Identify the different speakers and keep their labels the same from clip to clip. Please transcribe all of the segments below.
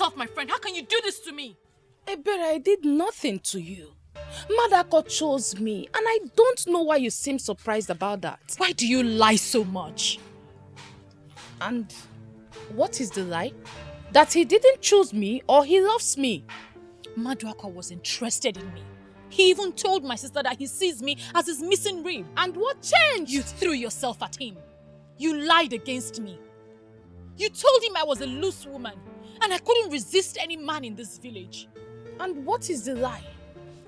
Speaker 1: yourself, my friend. How can you do this to me?
Speaker 2: Ebere, I did nothing to you. Madako chose me, and I don't know why you seem surprised about that.
Speaker 1: Why do you lie so much?
Speaker 2: And what is the lie? That he didn't choose me or he loves me.
Speaker 1: Maduaka was interested in me. He even told my sister that he sees me as his missing rib.
Speaker 2: And what changed?
Speaker 1: You threw yourself at him. You lied against me. You told him I was a loose woman and I couldn't resist any man in this village.
Speaker 2: And what is the lie?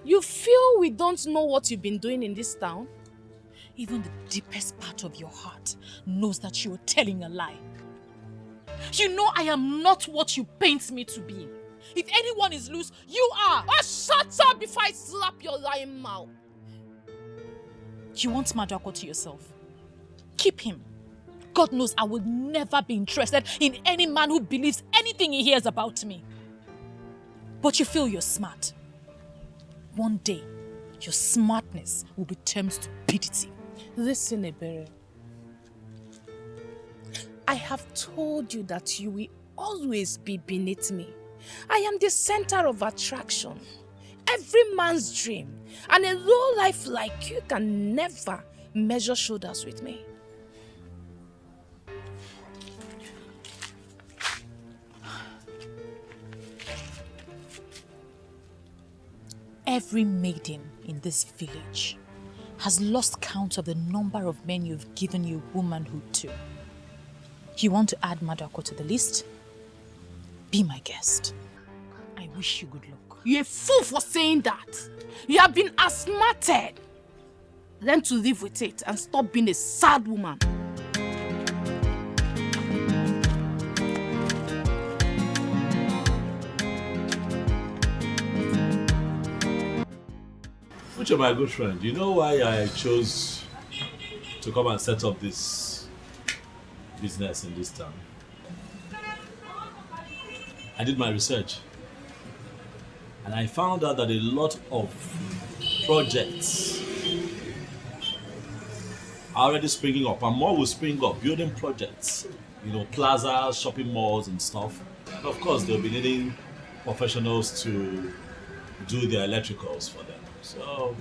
Speaker 2: You feel we don't know what you've been doing in this town?
Speaker 1: Even the deepest part of your heart knows that you are telling a lie. You know I am not what you paint me to be. If anyone is loose, you are.
Speaker 2: Oh, shut up before I slap your lying mouth.
Speaker 1: You want Maduako to yourself? Keep him. God knows I would never be interested in any man who believes anything he hears about me. But you feel you're smart. One day, your smartness will be termed stupidity.
Speaker 2: Listen, Ebere. I have told you that you will always be beneath me. I am the center of attraction. Every man's dream. And a low life like you can never measure shoulders with me.
Speaker 1: Every maiden in this village has lost count of the number of men you've given your womanhood to. You want to add Maduako to the list? Be my guest. I wish you good luck.
Speaker 2: You're a fool for saying that. You have been asthmatic. Learn to live with it and stop being a sad woman.
Speaker 3: Uche, my good friend, you know why I chose to come and set up this business in this town? I did my research and I found out that a lot of projects are already springing up and more will spring up, building projects, you know, plazas, shopping malls and stuff. And of course, they'll be needing professionals to do their electricals for them. So,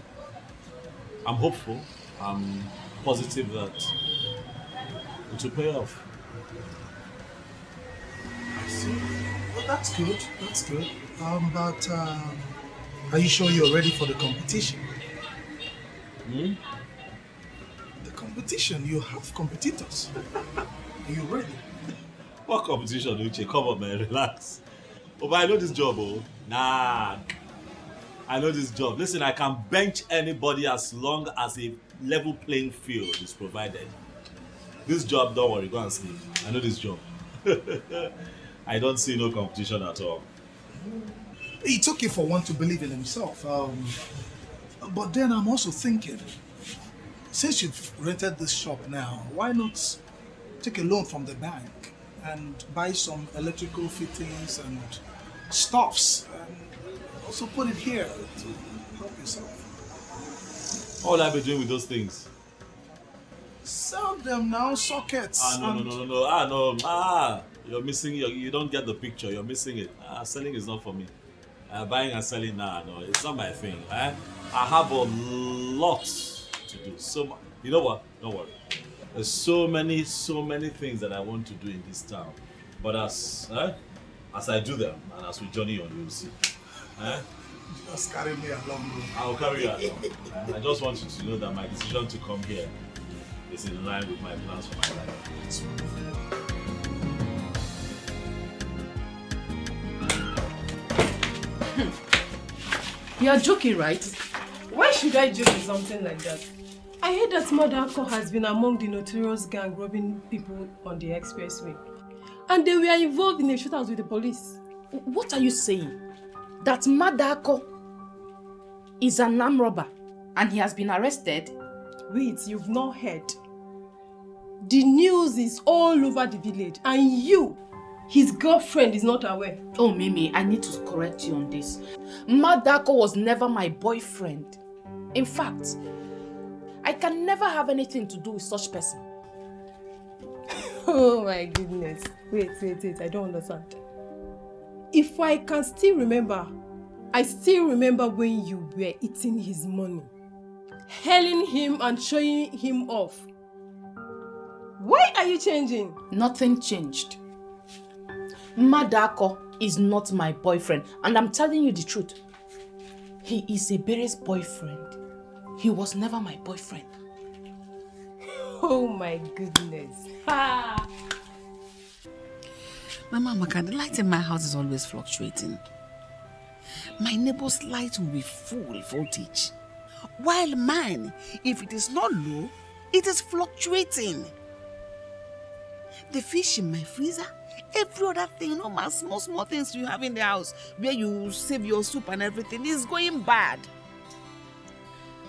Speaker 3: I'm hopeful, I'm positive that it will pay off.
Speaker 4: I see. Well, that's good, that's good. But are you sure you're ready for the competition?
Speaker 3: Hmm?
Speaker 4: The competition, you have competitors. Are you ready?
Speaker 3: What competition, Uche? Come on, man, relax. Oh, but I know this job, oh. Nah. I know this job. Listen, I can bench anybody as long as a level playing field is provided. This job, don't worry, go and sleep. I know this job. I don't see no competition at all.
Speaker 4: It's okay for one to believe in himself. But then I'm also thinking, since you've rented this shop now, why not take a loan from the bank and buy some electrical fittings and stuffs and also put it here to help yourself?
Speaker 3: What will I be doing with those things?
Speaker 4: Sell them now, sockets.
Speaker 3: No. You're missing, you don't get the picture, you're missing it. Selling is not for me. Buying and selling, no, it's not my thing. I have a lot to do. So, you know what? Don't worry. There's so many things that I want to do in this town. But as I do them, and as we journey on, you'll see.
Speaker 4: Just carry me along, bro.
Speaker 3: I'll carry you along. I just want you to know that my decision to come here is in line with my plans for my life.
Speaker 2: You're joking, right?
Speaker 5: Why should I joke with something like that? I heard that Maduako has been among the notorious gang robbing people on the expressway. And they were involved in a shootout with the police.
Speaker 2: What are you saying? That Madako is an armed robber and he has been arrested?
Speaker 5: Wait, you've not heard. The news is all over the village and you, his girlfriend, is not aware.
Speaker 2: Oh, Mimi, I need to correct you on this. Madako was never my boyfriend. In fact, I can never have anything to do with such person.
Speaker 5: Oh my goodness. Wait, I don't understand. if I can still remember, I still remember when you were eating his money, hailing him and showing him off. Why are you changing?
Speaker 2: Nothing changed. Madako is not my boyfriend, and I'm telling you the truth. He is Ebere's boyfriend. He was never my boyfriend.
Speaker 5: Oh my goodness. Ha!
Speaker 6: Mama Amaka, the light in my house is always fluctuating. My neighbor's light will be full voltage, while mine, if it is not low, it is fluctuating. The fish in my freezer, every other thing, no matter small things you have in the house where you save your soup and everything is going bad.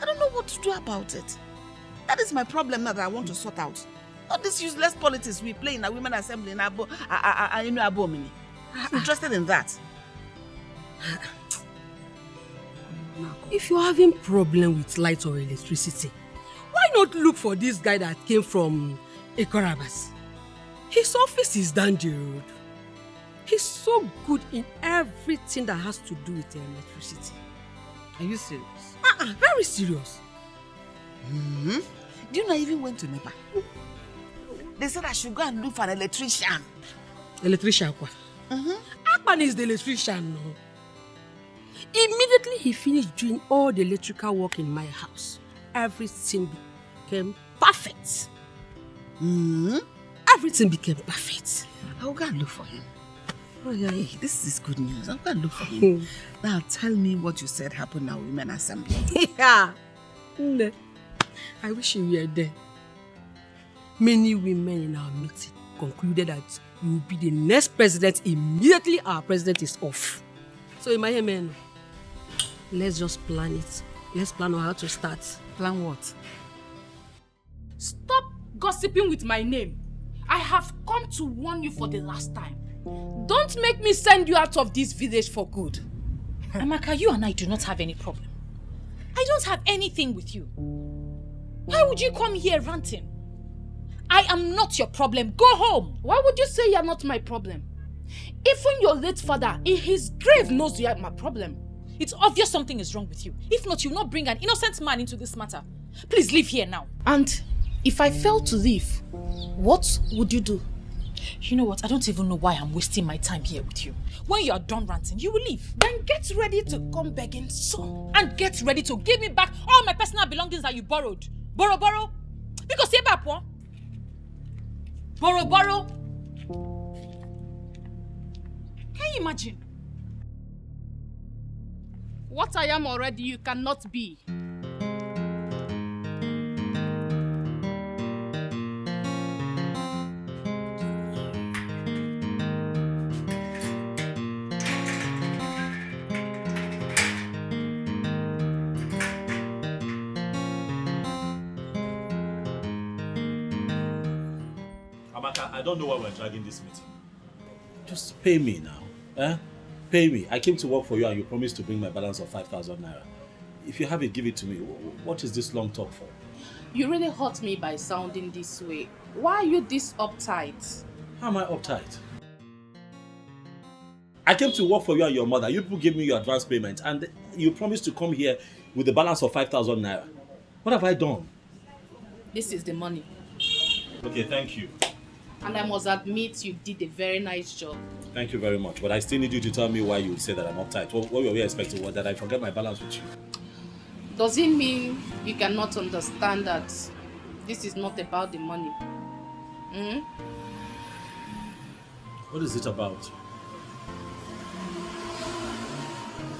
Speaker 6: I don't know what to do about it. That is my problem now that I want to sort out. Not this useless politics we play in a women assembly in Abo. I'm interested in that.
Speaker 7: If you're having problem with light or electricity, why not look for this guy that came from Ekorabas? His office is down the road. He's so good in everything that has to do with electricity.
Speaker 6: Are you serious?
Speaker 7: Very serious.
Speaker 6: Mm-hmm. Do you know I even went to NEPA? They said I should go and look for an electrician.
Speaker 7: Electrician what?
Speaker 6: Mm-hmm.
Speaker 7: Akpan is the electrician. No? Immediately he finished doing all the electrical work in my house, everything became perfect.
Speaker 6: Mm-hmm.
Speaker 7: Everything became perfect.
Speaker 6: I'll go and look for him. Oh yeah, hey, this is good news. I'll go and look for him. Now tell me what you said happened at Women Assembly.
Speaker 7: Yeah. I wish you were there. Many women in our meeting concluded that you will be the next president immediately our president is off. So in my man, let's just plan it. Let's plan on how to start.
Speaker 6: Plan what?
Speaker 2: Stop gossiping with my name. I have come to warn you for the last time. Don't make me send you out of this village for good.
Speaker 1: Amaka, you and I do not have any problem. I don't have anything with you. Why would you come here ranting? I am not your problem. Go home.
Speaker 2: Why would you say you're not my problem? Even your late father, in his grave, knows you are my problem.
Speaker 1: It's obvious something is wrong with you. If not, you will not bring an innocent man into this matter. Please leave here now.
Speaker 2: And if I fail to leave, what would you do?
Speaker 1: You know what? I don't even know why I'm wasting my time here with you. When you are done ranting, you will leave.
Speaker 2: Then get ready to come begging soon.
Speaker 1: And get ready to give me back all my personal belongings that you borrowed. Borrow. Because you're back, what? Borrow. Can you imagine?
Speaker 2: What I am already, you cannot be.
Speaker 3: Amaka, I don't know why we're dragging this meeting. Just pay me now. Pay me. I came to work for you and you promised to bring my balance of 5,000 naira. If you have it, give it to me. What is this long talk for?
Speaker 2: You really hurt me by sounding this way. Why are you this uptight?
Speaker 3: How am I uptight? I came to work for you and your mother. You people gave me your advance payment and you promised to come here with the balance of 5,000 naira. What have I done?
Speaker 2: This is the money.
Speaker 3: Okay, thank you.
Speaker 2: And I must admit you did a very nice job.
Speaker 3: Thank you very much. But I still need you to tell me why you would say that I'm uptight. What were we expecting? What, that I forget my balance with you?
Speaker 2: Does it mean you cannot understand that this is not about the money?
Speaker 3: What is it about?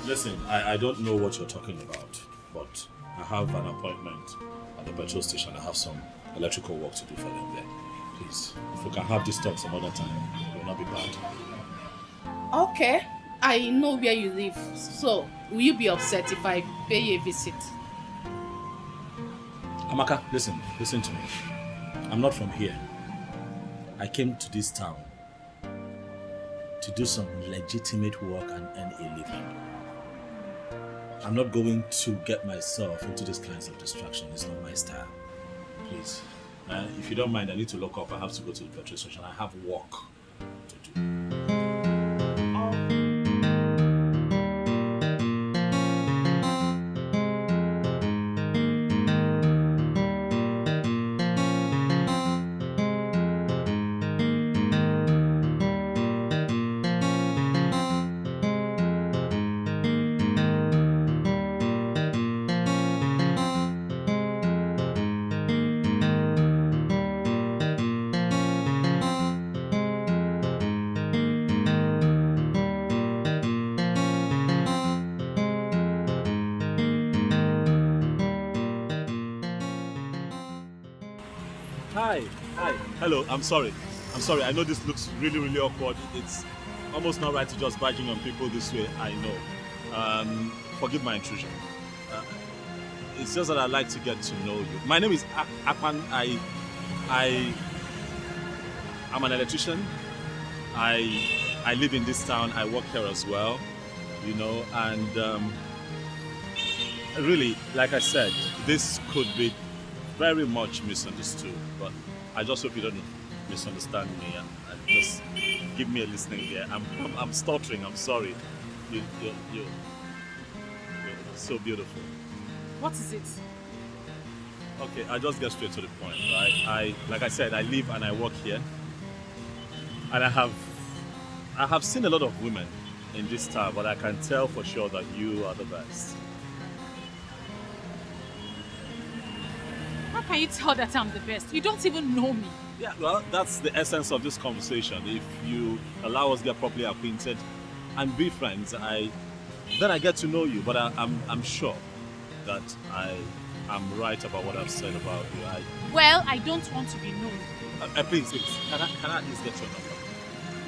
Speaker 3: Listen, I don't know what you're talking about, but I have an appointment at the petrol station. I have some electrical work to do for them there. Please, if we can have this talk some other time, it will not be bad.
Speaker 2: Okay, I know where you live. So, will you be upset if I pay you a visit?
Speaker 3: Amaka, listen to me. I'm not from here. I came to this town to do some legitimate work and earn a living. I'm not going to get myself into these kinds of distraction. It's not my style. Please. If you don't mind, I need to lock up. I have to go to the petrol station. I have work to do. Hi. Hello, I'm sorry. I know this looks really, really awkward. It's almost not right to just barging on people this way, I know. Forgive my intrusion. It's just that I'd like to get to know you. My name is Akpan. I'm an electrician. I live in this town. I work here as well, you know, and really, like I said, this could be very much misunderstood, but I just hope you don't misunderstand me and just give me a listening ear. I'm stuttering. I'm sorry. You're so beautiful.
Speaker 1: What is it?
Speaker 3: Okay, I'll just get straight to the point, right? Like I said, I live and I work here, and I have seen a lot of women in this town, but I can tell for sure that you are the best.
Speaker 1: How can you tell that I'm the best? You don't even know me.
Speaker 3: Yeah, well, that's the essence of this conversation. If you allow us to get properly acquainted and be friends, then I get to know you. But I'm sure that I am right about what I've said about you.
Speaker 1: Well, I don't want to be known.
Speaker 3: Please, can I at least get your number?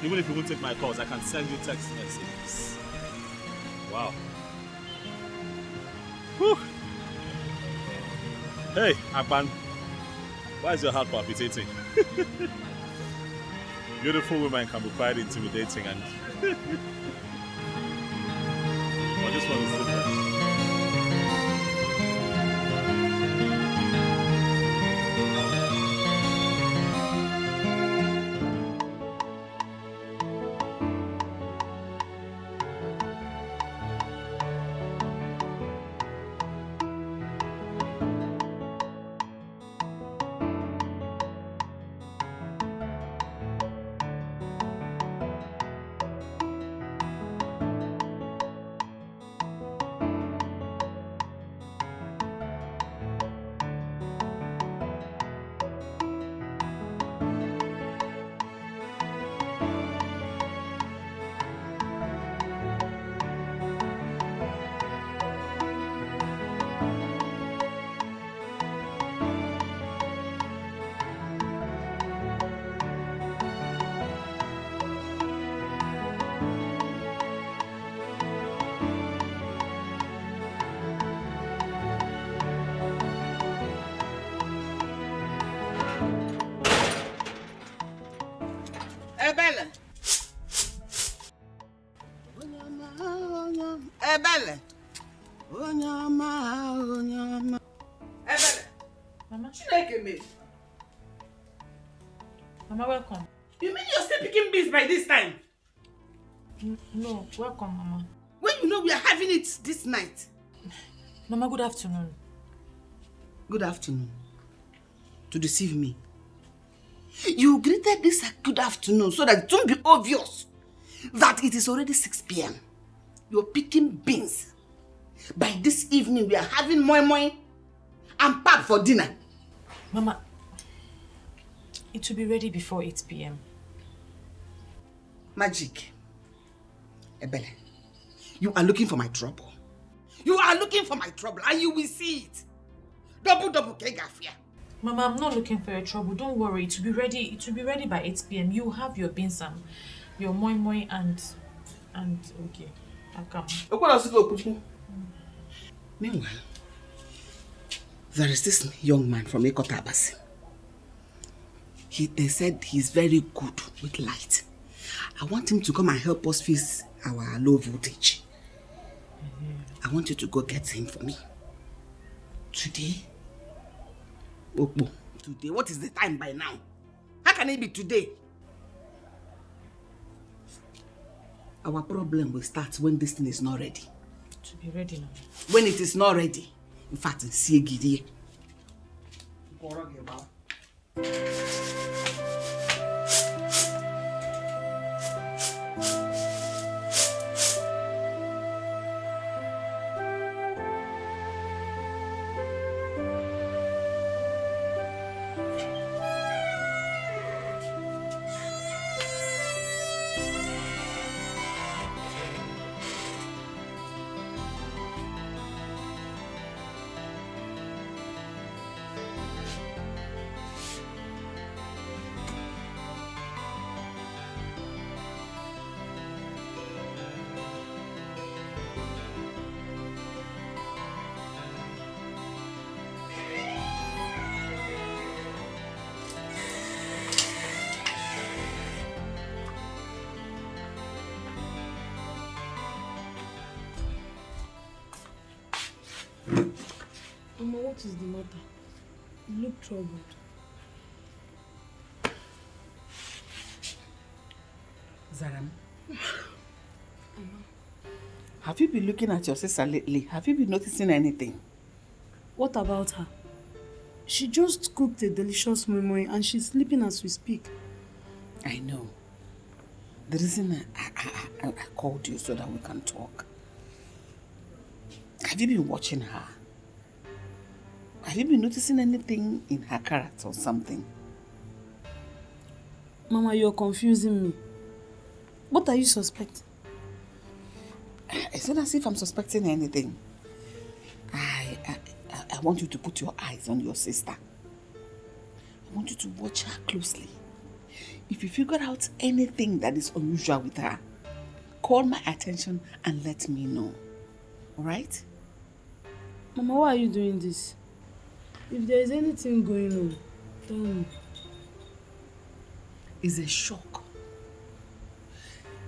Speaker 3: Even if you won't take my calls, I can send you text messages. Wow. Whew. Hey, Akpan. Why is your heart palpitating? Beautiful women can be quite intimidating, and but this one is different.
Speaker 6: Ebele. Ebele. Ebele.
Speaker 1: Mama,
Speaker 6: Chineke me.
Speaker 1: Mama, welcome.
Speaker 6: You mean you're still picking beans by this time?
Speaker 1: No, welcome, Mama.
Speaker 6: When you know we are having it this night.
Speaker 1: Mama, good afternoon.
Speaker 6: Good afternoon. To deceive me. You greeted this good afternoon so that it won't be obvious that it is already 6 p.m. You're picking beans. By this evening, we are having moi moi and pap for dinner.
Speaker 1: Mama, it will be ready before 8 p.m.
Speaker 6: Magic. Ebele, you are looking for my trouble. You are looking for my trouble and you will see it. Double kegafia.
Speaker 1: Mama, I'm not looking for your trouble. Don't worry. It will be ready. It will be ready by 8 p.m. You have your beans and your moi moi and okay. I'll come.
Speaker 6: Meanwhile, there is this young man from Ekotabasi. They said he's very good with light. I want him to come and help us fix our low voltage. I want you to go get him for me. Today? Okbo. Today? What is the time by now? How can it be today? Our problem will start when this thing is not ready.
Speaker 1: To be ready now.
Speaker 6: When it is not ready. In fact, see Gidi.
Speaker 5: Mama, what is the matter? You look troubled.
Speaker 6: Zaram, have you been looking at your sister lately? Have you been noticing anything?
Speaker 8: What about her? She just cooked a delicious memory and she's sleeping as we speak.
Speaker 6: I know. The reason I called you so that we can talk. Have you been watching her? Have you been noticing anything in her character or something?
Speaker 8: Mama, you're confusing me. What are you suspecting?
Speaker 6: It's not as if I'm suspecting anything. I want you to put your eyes on your sister. I want you to watch her closely. If you figure out anything that is unusual with her, call my attention and let me know. Alright?
Speaker 8: Mama, why are you doing this? If there is anything going on, tell me.
Speaker 6: It's a shock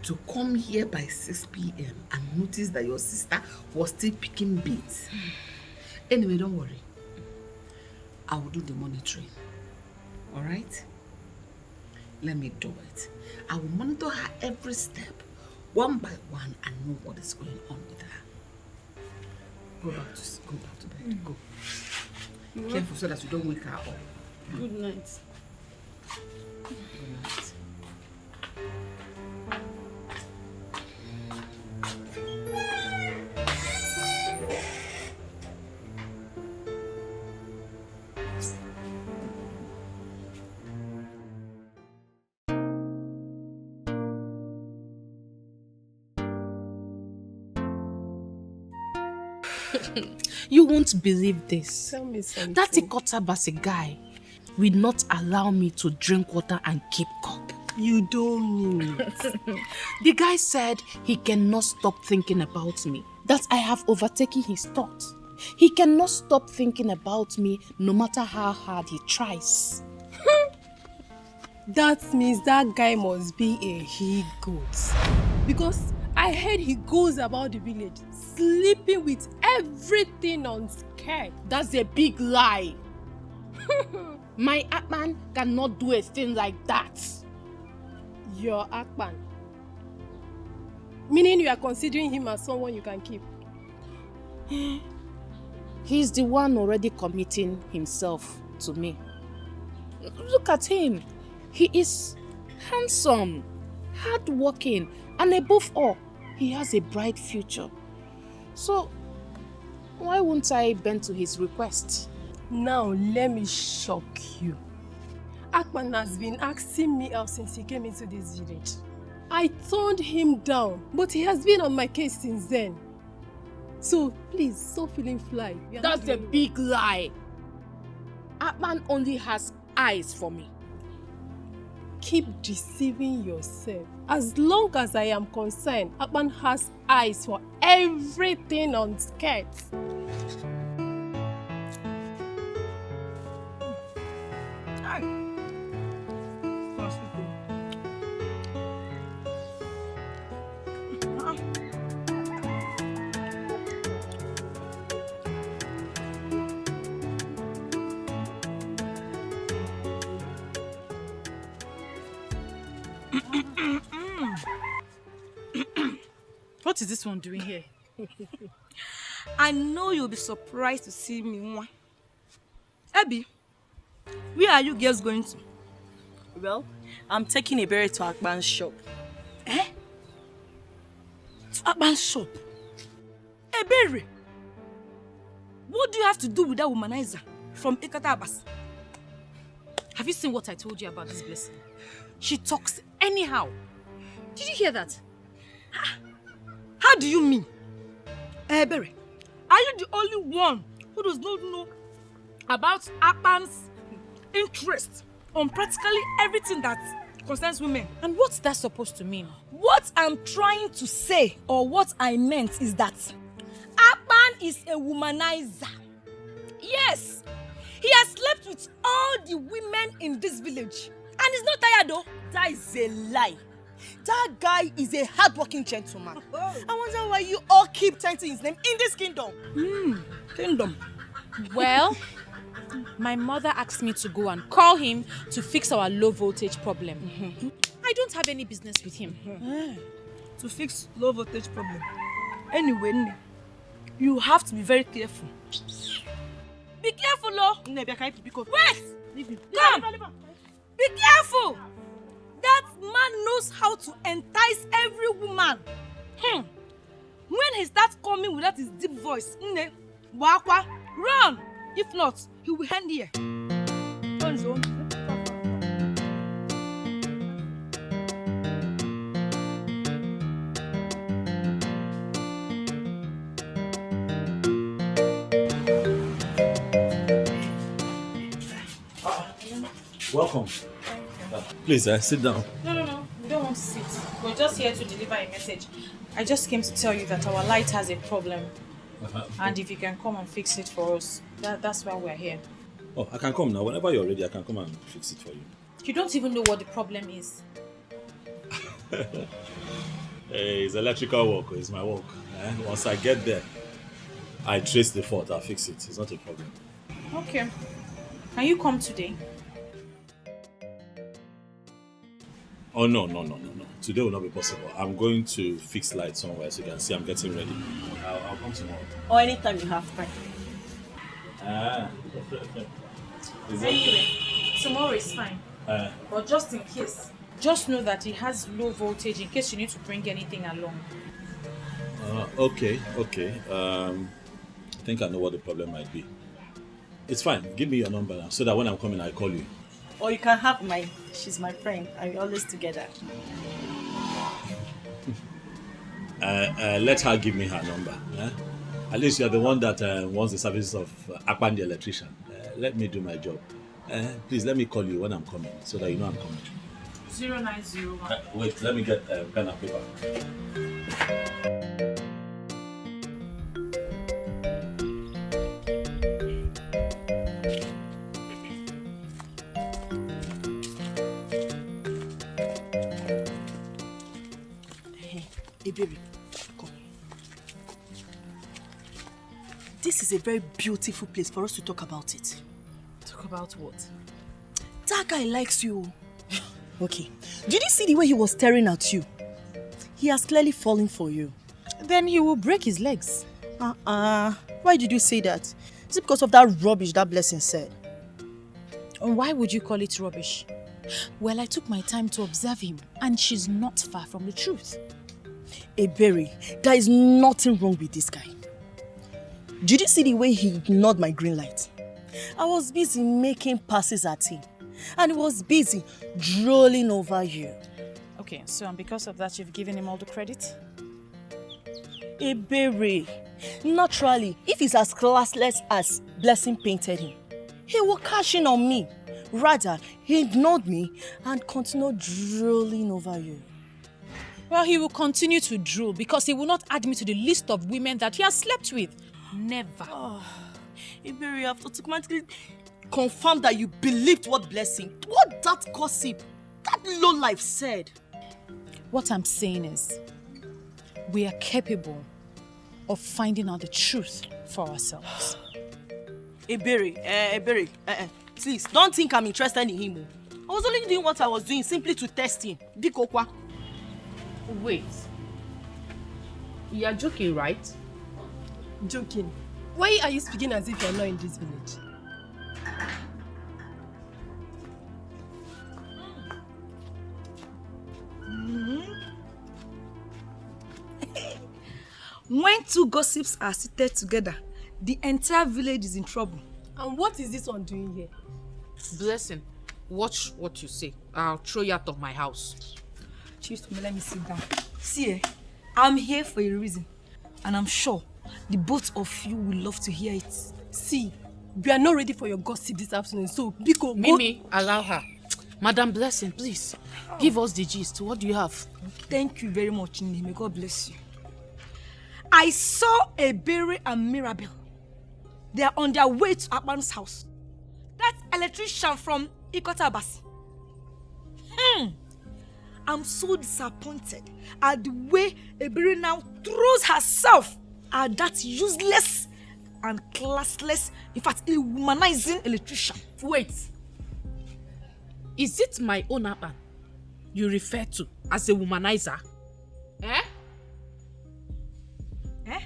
Speaker 6: to come here by 6 p.m. and notice that your sister was still picking beans. Anyway, don't worry. I will do the monitoring. Alright? Let me do it. I will monitor her every step, one by one, and know what is going on with her. Go back to bed. Go. Be careful so that you don't wake her up.
Speaker 8: Good night.
Speaker 6: Good night.
Speaker 2: You won't believe this.
Speaker 5: Tell me something.
Speaker 2: That Ikotabasi guy will not allow me to drink water and keep cup.
Speaker 5: You don't mean it.
Speaker 2: The guy said he cannot stop thinking about me, that I have overtaken his thoughts. He cannot stop thinking about me no matter how hard he tries.
Speaker 5: That means that guy must be a he-goat. Because I heard he goes about the village sleeping with everything on skirt.
Speaker 2: That's a big lie. My Atman cannot do a thing like that.
Speaker 5: Your Akpan. Meaning you are considering him as someone you can keep.
Speaker 2: He's the one already committing himself to me. Look at him. He is handsome, hardworking, and above all, he has a bright future. So, why won't I bend to his request?
Speaker 5: Now, let me shock you. Akman has been asking me out since he came into this village. I turned him down, but he has been on my case since then. So, please, stop feeling fly.
Speaker 2: That's a big lie. Akman only has eyes for me.
Speaker 5: Keep deceiving yourself. As long as I am concerned, Akman has eyes for everything on skirts.
Speaker 1: What is this one doing here?
Speaker 9: I know you'll be surprised to see me. Abby, where are you girls going to?
Speaker 10: Well, I'm taking a berry to Akban's shop.
Speaker 9: Eh? To Akban's shop? A berry? What do you have to do with that womanizer from Ikatabas?
Speaker 1: Have you seen what I told you about this blessing? She talks anyhow. Did you hear that?
Speaker 9: How do you mean? Berry, are you the only one who does not know about Akban's interest on practically everything that concerns women?
Speaker 1: And what's that supposed to mean?
Speaker 9: What I'm trying to say, or what I meant, is that Akban is a womanizer. Yes, he has slept with all the women in this village. And he's not tired though.
Speaker 10: That is a lie. That guy is a hardworking gentleman. I wonder why you all keep chanting his name in this kingdom.
Speaker 8: Kingdom.
Speaker 1: Well, my mother asked me to go and call him to fix our low voltage problem. I don't have any business with him.
Speaker 8: To fix low voltage problem. Anyway, you have to be very careful. Be careful, Lo. Wait! Come! Be careful! That man knows how to entice every woman. When he starts coming with that his deep voice, run! If not, he will end here.
Speaker 3: Welcome. Please, sit down.
Speaker 1: No. We don't want to sit. We're just here to deliver a message. I just came to tell you that our light has a problem. And if you can come and fix it for us, that's why we're here.
Speaker 3: Oh, I can come now. Whenever you're ready, I can come and fix it for you.
Speaker 1: You don't even know what the problem is.
Speaker 3: Hey, it's electrical work. It's my work. Once I get there, I trace the fault. I'll fix it. It's not a problem.
Speaker 1: Okay. Can you come today?
Speaker 3: Oh, no. Today will not be possible. I'm going to fix lights somewhere so you can see I'm getting ready. I'll come tomorrow.
Speaker 10: Or anytime you have time.
Speaker 1: Anyway, tomorrow is fine. But just in case, just know that it has low voltage in case you need to bring anything along.
Speaker 3: Okay. I think I know what the problem might be. It's fine. Give me your number now so that when I'm coming, I call you.
Speaker 10: Or you can have mine. She's my friend. And we're always together.
Speaker 3: Let her give me her number. At least you're the one that wants the services of Akpan the electrician. Let me do my job. Please let me call you when I'm coming so that you know I'm coming.
Speaker 1: 0901.
Speaker 3: Wait, let me get pen and paper.
Speaker 10: Hey, baby, come. This is a very beautiful place for us to talk about it.
Speaker 1: Talk about what?
Speaker 10: That guy likes you. Okay. Did you see the way he was staring at you? He has clearly fallen for you.
Speaker 1: Then he will break his legs.
Speaker 10: Why did you say that? Is it because of that rubbish that Blessing said?
Speaker 1: And why would you call it rubbish? Well, I took my time to observe him, and she's not far from the truth.
Speaker 10: Berry, there is nothing wrong with this guy. Did you see the way he ignored my green light? I was busy making passes at him, and he was busy drooling over you.
Speaker 1: Okay, so and because of that, you've given him all the credit?
Speaker 10: Berry, naturally, if he's as classless as Blessing painted him, he will cash in on me. Rather, he ignored me and continued drooling over you.
Speaker 1: Well, he will continue to drool because he will not add me to the list of women that he has slept with. Never.
Speaker 10: Berry, you have automatically confirmed that you believed what that gossip, that lowlife said.
Speaker 1: What I'm saying is, we are capable of finding out the truth for ourselves.
Speaker 10: Berry, please, don't think I'm interested in him. I was only doing what I was doing simply to test him. Bikokwa.
Speaker 5: Wait. You are joking, right? Joking? Why are you speaking as if you are not in this village?
Speaker 8: When two gossips are seated together, the entire village is in trouble.
Speaker 5: And what is this one doing here?
Speaker 7: Blessing, watch what you say. I'll throw you out of my house.
Speaker 8: Chief, let me sit down. See, I'm here for a reason. And I'm sure the both of you will love to hear it.
Speaker 5: See, we are not ready for your gossip this afternoon, so Biko,
Speaker 7: Mimi, allow her. Madam Blessing, please, give us the gist. What do you have?
Speaker 8: Thank you very much, Nini. May God bless you. I saw Berry and Mirabel. They are on their way to Akpan's house. That electrician from Ikota Abasi. I'm so disappointed at the way Ebere now throws herself at that useless and classless, in fact, a womanizing electrician.
Speaker 1: Wait. Is it my own Akpan you refer to as a womanizer? Eh?
Speaker 8: Eh?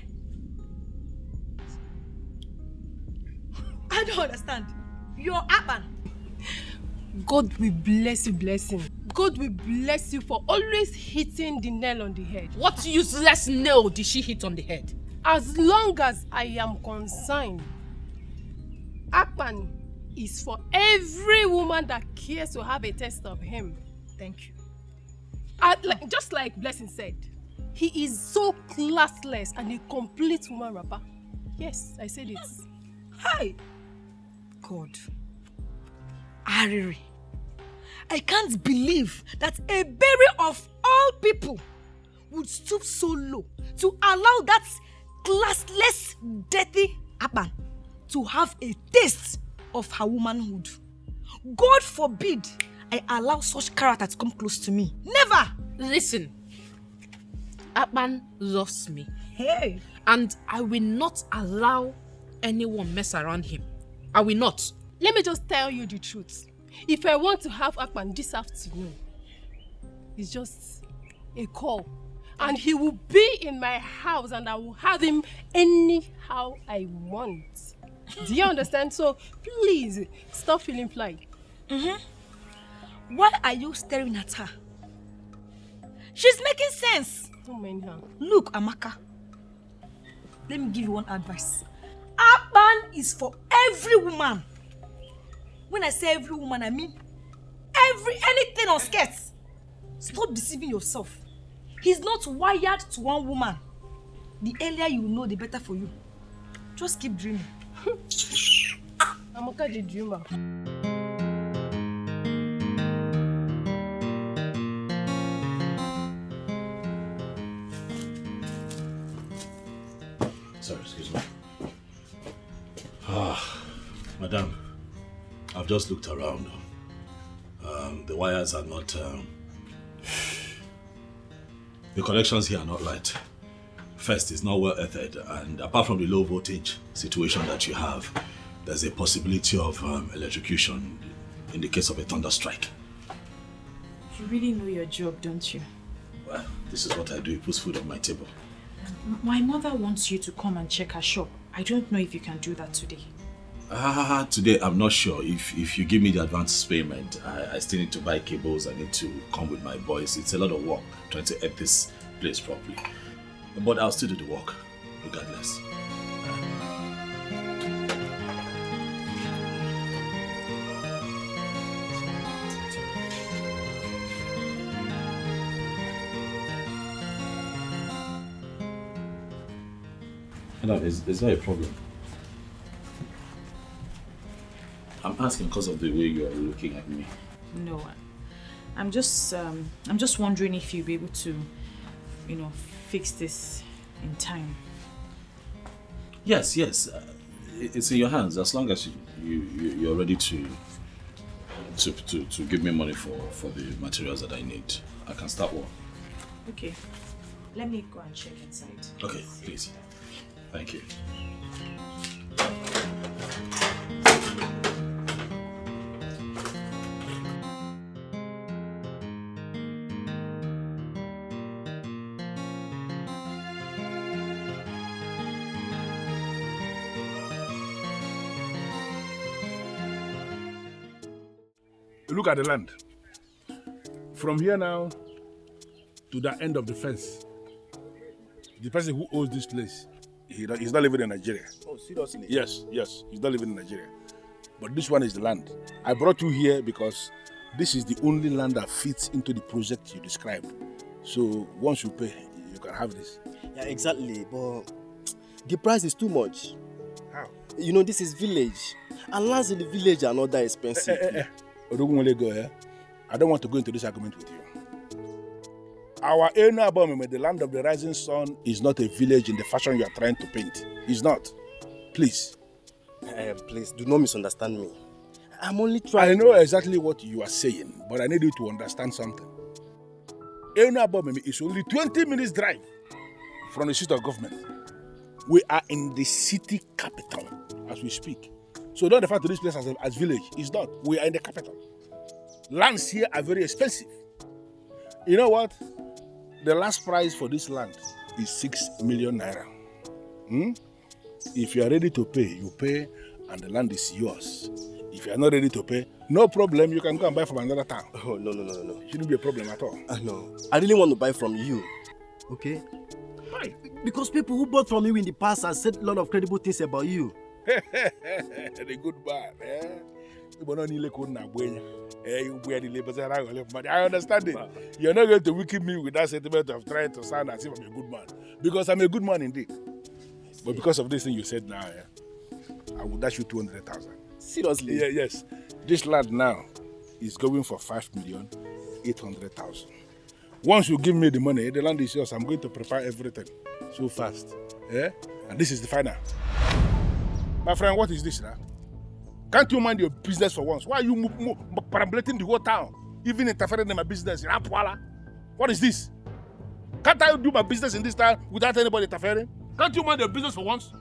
Speaker 8: I don't understand. Your Akpan.
Speaker 5: God will bless you, blessing. God will bless you for always hitting the nail on the head.
Speaker 1: What useless nail did she hit on the head?
Speaker 5: As long as I am concerned, Akpan is for every woman that cares to have a taste of him.
Speaker 8: Thank you.
Speaker 5: Just like Blessing said, he is so classless and a complete woman rapper. Yes, I said it.
Speaker 8: Hi. God. Ariri. I can't believe that a berry of all people would stoop so low to allow that classless, dirty Akpan to have a taste of her womanhood. God forbid I allow such character to come close to me. Never!
Speaker 1: Listen, Akpan loves me.
Speaker 8: Hey!
Speaker 1: And I will not allow anyone mess around him. I will not.
Speaker 5: Let me just tell you the truth. If I want to have Akpan this afternoon, it's just a call. And he will be in my house and I will have him anyhow I want. Do you understand? So please, stop feeling fly.
Speaker 8: Why are you staring at her? She's making sense.
Speaker 5: Don't mind her.
Speaker 8: Look, Amaka. Let me give you one advice. Akpan is for every woman. When I say every woman, I mean anything on skirts. Stop deceiving yourself. He's not wired to one woman. The earlier you know, the better for you. Just keep dreaming.
Speaker 5: Amaka the dreamer.
Speaker 3: Sorry, excuse me. Madam, I've just looked around. The wires are not... the connections here are not right. First, it's not well earthed, and apart from the low voltage situation that you have, there's a possibility of electrocution in the case of a thunder strike.
Speaker 11: You really know your job, don't you?
Speaker 3: Well, this is what I do. It puts food on my table.
Speaker 11: My mother wants you to come and check her shop. I don't know if you can do that today.
Speaker 3: Today I'm not sure. If you give me the advance payment, I still need to buy cables. I need to come with my boys. It's a lot of work trying to edit this place properly. But I'll still do the work, regardless. No, it's not a problem. I'm asking because of the way you are looking at me.
Speaker 11: No, I'm just wondering if you'll be able to, fix this in time.
Speaker 3: Yes. It's in your hands as long as you're ready to give me money for the materials that I need. I can start work.
Speaker 11: Okay. Let me go and check inside.
Speaker 3: Okay, please. Thank you.
Speaker 12: Look at the land. From here now to the end of the fence, the person who owns this place, he's not living in Nigeria.
Speaker 13: Oh, seriously?
Speaker 12: Yes, he's not living in Nigeria. But this one is the land. I brought you here because this is the only land that fits into the project you described. So once you pay, you can have this.
Speaker 13: Yeah, exactly. But the price is too much.
Speaker 12: How?
Speaker 13: This is village. And lands in the village are not that expensive.
Speaker 12: I don't want to go into this argument with you. Our area above the land of the rising sun, is not a village in the fashion you are trying to paint. It's not. Please.
Speaker 13: Please, do not misunderstand me. I'm only trying.
Speaker 12: I know exactly what you are saying, but I need you to understand something. Enu Abomeme is only 20 minutes drive from the seat of government. We are in the city capital as we speak. So don't refer to this place as village. It's not. We are in the capital. Lands here are very expensive. You know what? The last price for this land is 6 million naira. If you are ready to pay, you pay and the land is yours. If you are not ready to pay, no problem, you can go and buy from another town.
Speaker 13: Oh, no.
Speaker 12: It shouldn't be a problem at all.
Speaker 13: No. I really want to buy from you. Okay?
Speaker 12: Why?
Speaker 13: Because people who bought from you in the past have said a lot of credible things about you.
Speaker 12: The good man, I understand it. You're not going to wicked me with that sentiment of trying to sound as if I'm a good man. Because I'm a good man indeed. But because of this thing you said now, I will dash you 200,000.
Speaker 13: Seriously?
Speaker 12: Yeah, yes. This land now is going for 5,800,000. Once you give me the money, the land is yours. I'm going to prepare everything so fast. Yeah? And this is the final. My friend, what is this now? Can't you mind your business for once? Why are you perambulating the whole town? Even interfering in my business? What is this? Can't I do my business in this town without anybody interfering? Can't you mind your business for once?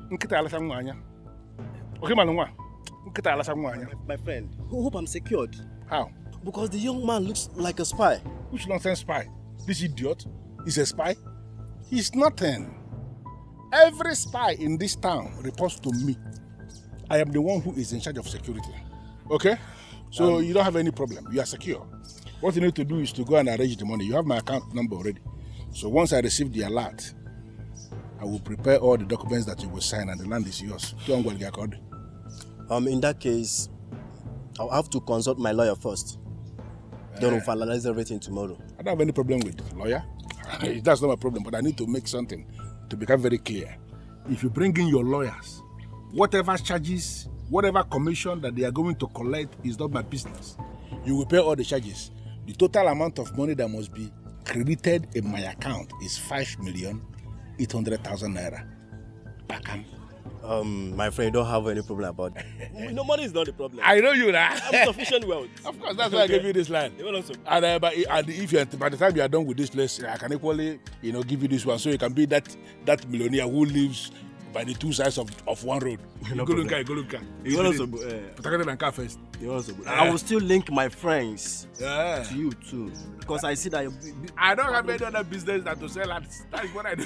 Speaker 13: My friend, hope I'm secured.
Speaker 12: How?
Speaker 13: Because the young man looks like a spy.
Speaker 12: Which nonsense spy? This idiot is a spy? He's nothing. Every spy in this town reports to me. I am the one who is in charge of security. Okay? So you don't have any problem. You are secure. What you need to do is to go and arrange the money. You have my account number already. So once I receive the alert, I will prepare all the documents that you will sign and the land is yours.
Speaker 13: In that case, I'll have to consult my lawyer first. Then we'll finalize everything tomorrow.
Speaker 12: I don't have any problem with lawyer. That's not my problem, but I need to make something to become very clear. If you bring in your lawyers, whatever charges, whatever commission that they are going to collect is not my business. You will pay all the charges. The total amount of money that must be credited in my account is 5,800,000 naira. Bakam.
Speaker 13: My friend, you don't have any problem about that. No, money is not the problem.
Speaker 12: I know you now.
Speaker 13: I'm sufficient wealth.
Speaker 12: Of course, that's why I gave you this land. And if you, by the time you are done with this place, I can equally, give you this one, so you can be that millionaire who lives by the two sides of one road.
Speaker 13: No
Speaker 12: go
Speaker 13: problem.
Speaker 12: look.
Speaker 13: I will still link my friends to you too, because I see that
Speaker 12: I don't have any other business than to sell and that's what I do.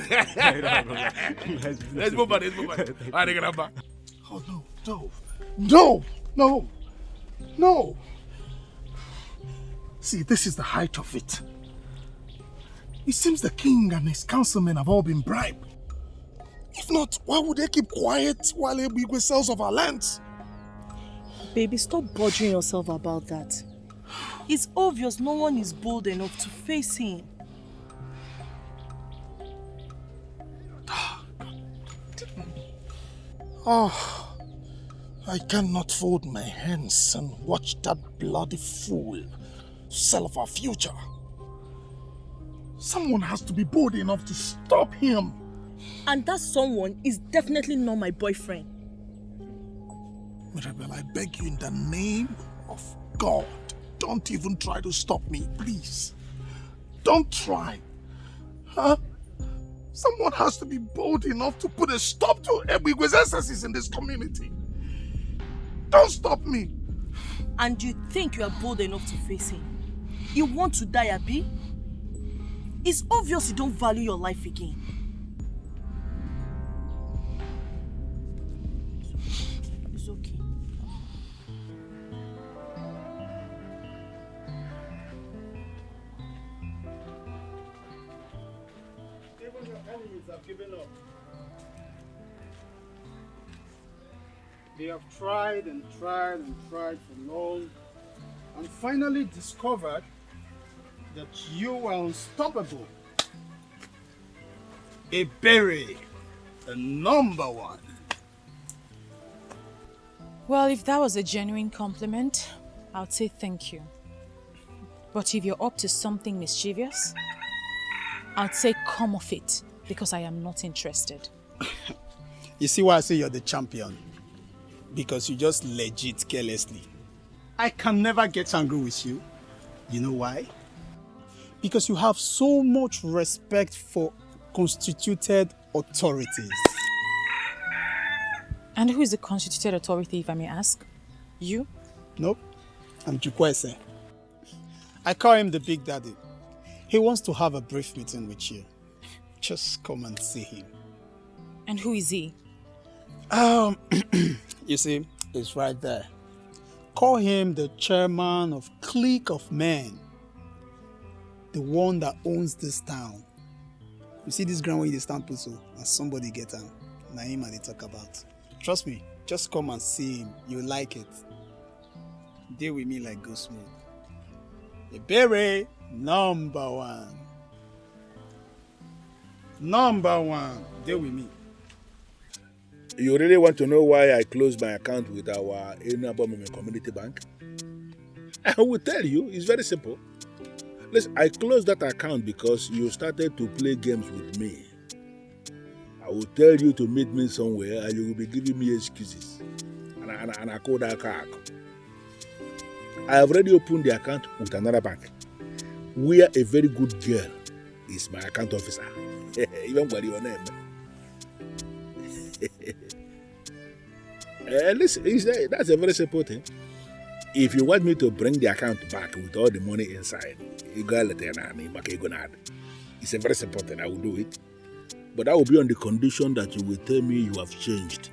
Speaker 12: Let's move on.
Speaker 4: Oh, no. See, this is the height of it. It seems the king and his councilmen have all been bribed. If not, why would they keep quiet while Ebigwe sells of our lands?
Speaker 10: Baby, stop bothering yourself about that. It's obvious no one is bold enough to face him.
Speaker 4: Oh, I cannot fold my hands and watch that bloody fool sell of our future. Someone has to be bold enough to stop him.
Speaker 10: And that someone is definitely not my boyfriend.
Speaker 4: Mirabel, I beg you in the name of God, don't even try to stop me, please. Don't try. Huh? Someone has to be bold enough to put a stop to Ebigwe's excesses in this community. Don't stop me.
Speaker 10: And you think you are bold enough to face him? You want to die, Abi? It's obvious you don't value your life again. It's okay.
Speaker 14: Even your enemies have given up. They have tried and tried and tried for long and finally discovered that you are unstoppable. A berry, the number one.
Speaker 1: Well, if that was a genuine compliment, I'd say thank you. But if you're up to something mischievous, I'd say come off it, because I am not interested.
Speaker 14: You see why I say you're the champion? Because you just legit carelessly. I can never get angry with you. You know why? Because you have so much respect for constituted authorities.
Speaker 11: And who is the constituted authority, if I may ask? You?
Speaker 14: Nope. I'm Jukwese. I call him the Big Daddy. He wants to have a brief meeting with you. Just come and see him.
Speaker 11: And who is he?
Speaker 14: You see, it's right there. Call him the chairman of clique of men. The one that owns this town. You see this ground where you stand so and somebody get him. Now him and they talk about. Trust me, just come and see him. You like it. Deal with me like go smooth. Ebere, number one. Number one. Deal with me.
Speaker 12: You really want to know why I closed my account with our Enabomime Community Bank? I will tell you, it's very simple. Listen, I closed that account because you started to play games with me. I will tell you to meet me somewhere and you will be giving me excuses. And I call that car. I have already opened the account with another bank. Where a very good girl is my account officer. Even by your name. Listen, that's a very simple thing. If you want me to bring the account back with all the money inside, it's a very simple thing. I will do it. But that will be on the condition that you will tell me you have changed.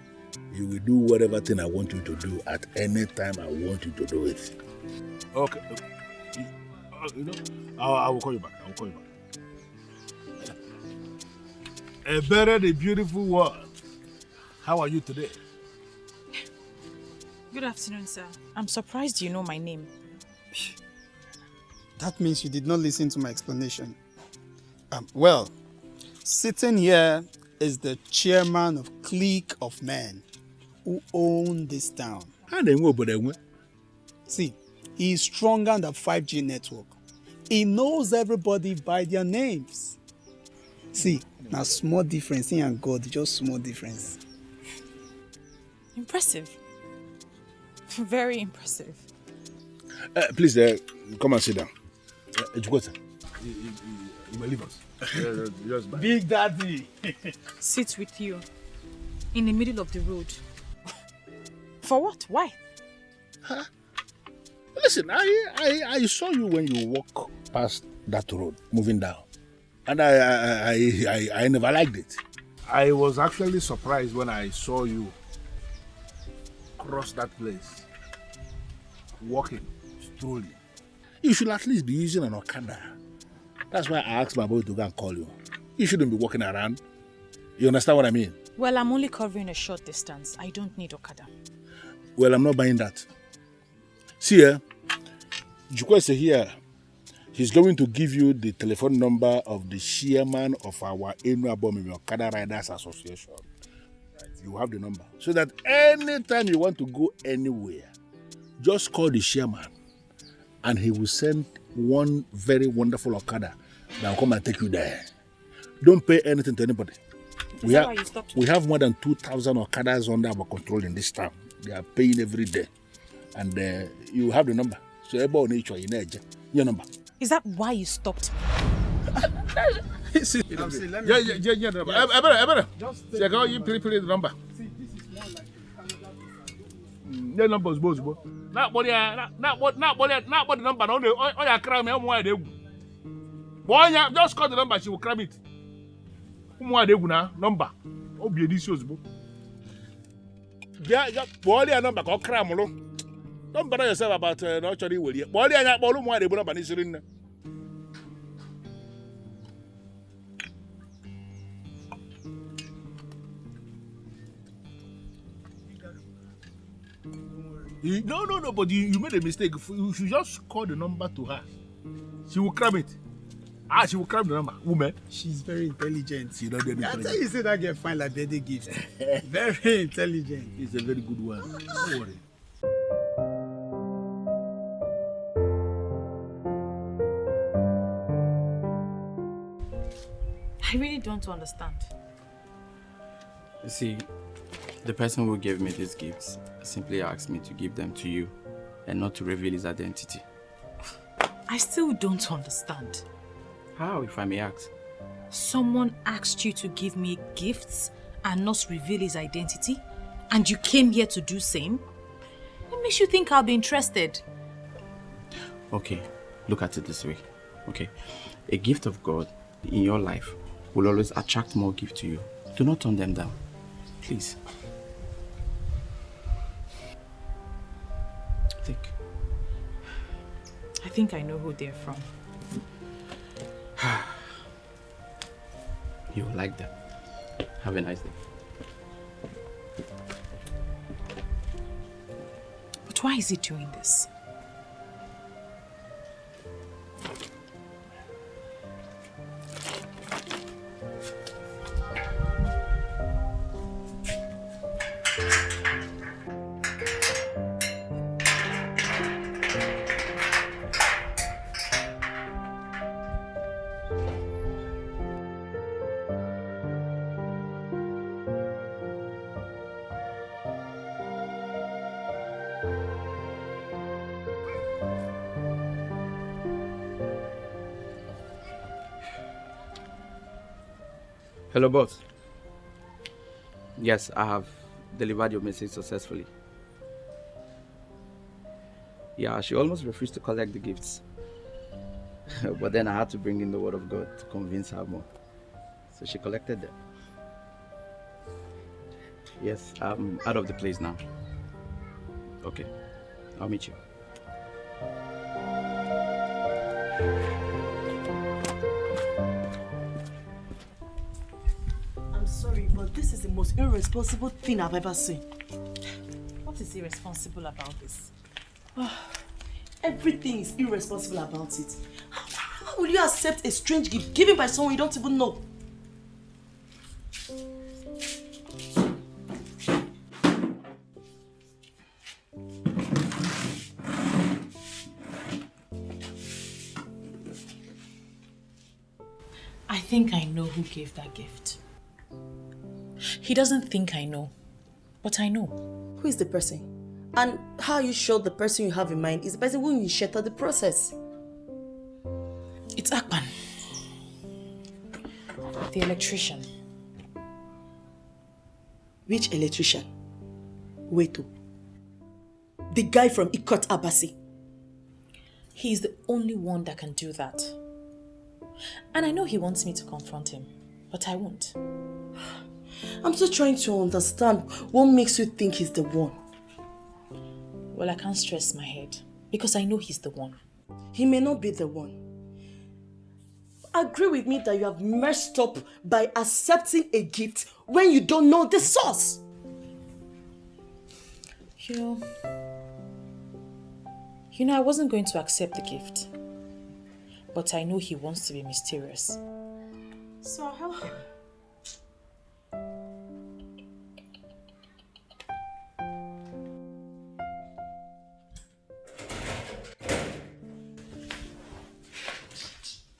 Speaker 12: You will do whatever thing I want you to do at any time I want you to do it. Okay. You know, I will call you back. I will call you back. A better, the beautiful world. How are you today?
Speaker 11: Good afternoon, sir. I'm surprised you know my name.
Speaker 14: That means you did not listen to my explanation. Well, sitting here is the chairman of clique of men who own this town. See, he is stronger than the 5G network. He knows everybody by their names. See, now small difference, he and God, just small difference.
Speaker 11: Impressive. Very impressive.
Speaker 12: Please, come and sit down. You will leave us.
Speaker 14: Big Daddy.
Speaker 11: Sit with you in the middle of the road. For what? Why?
Speaker 12: Huh? Listen, I saw you when you walk past that road, moving down. And I never liked it. I was actually surprised when I saw you cross that place, walking, strolling. You should at least be using an Okada. That's why I asked my boy to go and call you. You shouldn't be walking around. You understand what I mean?
Speaker 11: Well, I'm only covering a short distance. I don't need Okada.
Speaker 12: Well, I'm not buying that. See here, Jukwese here. He's going to give you the telephone number of the chairman of our Enabomime Okada Riders Association. You have the number. So that anytime you want to go anywhere, just call the chairman and he will send one very wonderful Okada that will come and take you there. Don't pay anything to anybody. We have more than 2,000 Okadas under our control in this town. They are paying every day. And you have the number. So everybody needs your number.
Speaker 11: Is that why you stopped me?
Speaker 12: Just check out you the number.
Speaker 14: See, this is more like
Speaker 12: the number is both. Not what the number. Oh, yeah, cram me. Boy, just call the number. She will cram it. Number. Oh, be delicious. Yeah, boy, the number. Call cram. Don't bother yourself about not actually will you. Boy, the number is in. No, but you made a mistake. You should just call the number to her. She will cram it. She will cram the number. Woman.
Speaker 14: She's very intelligent.
Speaker 12: She don't get
Speaker 14: I tell you, say that girl fine like birthday gift. Very intelligent.
Speaker 12: It's a very good one. Don't worry.
Speaker 11: I really don't understand.
Speaker 14: You see,
Speaker 15: The person who gave me these gifts simply asked me to give them to you and not to reveal his identity.
Speaker 1: I still don't understand.
Speaker 15: How, if I may ask?
Speaker 1: Someone asked you to give me gifts and not reveal his identity, and you came here to do same? What makes you think I'll be interested?
Speaker 15: Okay, look at it this way. Okay, a gift of God in your life will always attract more gift to you. Do not turn them down, please. Think.
Speaker 1: I think I know who they're from.
Speaker 15: You will like them. Have a nice day.
Speaker 1: But why is he doing this?
Speaker 15: Hello, boss. Yes, I have delivered your message successfully. Yeah, she almost refused to collect the gifts. But then I had to bring in the word of God to convince her more. So she collected them. Yes, I'm out of the place now. Okay, I'll meet you.
Speaker 10: I'm sorry, but this is the most irresponsible thing I've ever seen.
Speaker 1: What is irresponsible about this?
Speaker 10: Everything is irresponsible about it. How will you accept a strange gift given by someone you don't even know?
Speaker 1: I think I know who gave that gift. He doesn't think I know, but I know.
Speaker 10: Who is the person? And how are you sure the person you have in mind is the person who initiated the process?
Speaker 1: It's Akpan, the electrician.
Speaker 10: Which electrician? Weto. The guy from Ikot Abasi.
Speaker 1: He's the only one that can do that. And I know he wants me to confront him, but I won't.
Speaker 10: I'm still trying to understand what makes you think he's the one.
Speaker 1: Well, I can't stress my head because I know he's the one.
Speaker 10: He may not be the one. Agree with me that you have messed up by accepting a gift when you don't know the source.
Speaker 1: You know, I wasn't going to accept the gift. But I know he wants to be mysterious. So I'll help him.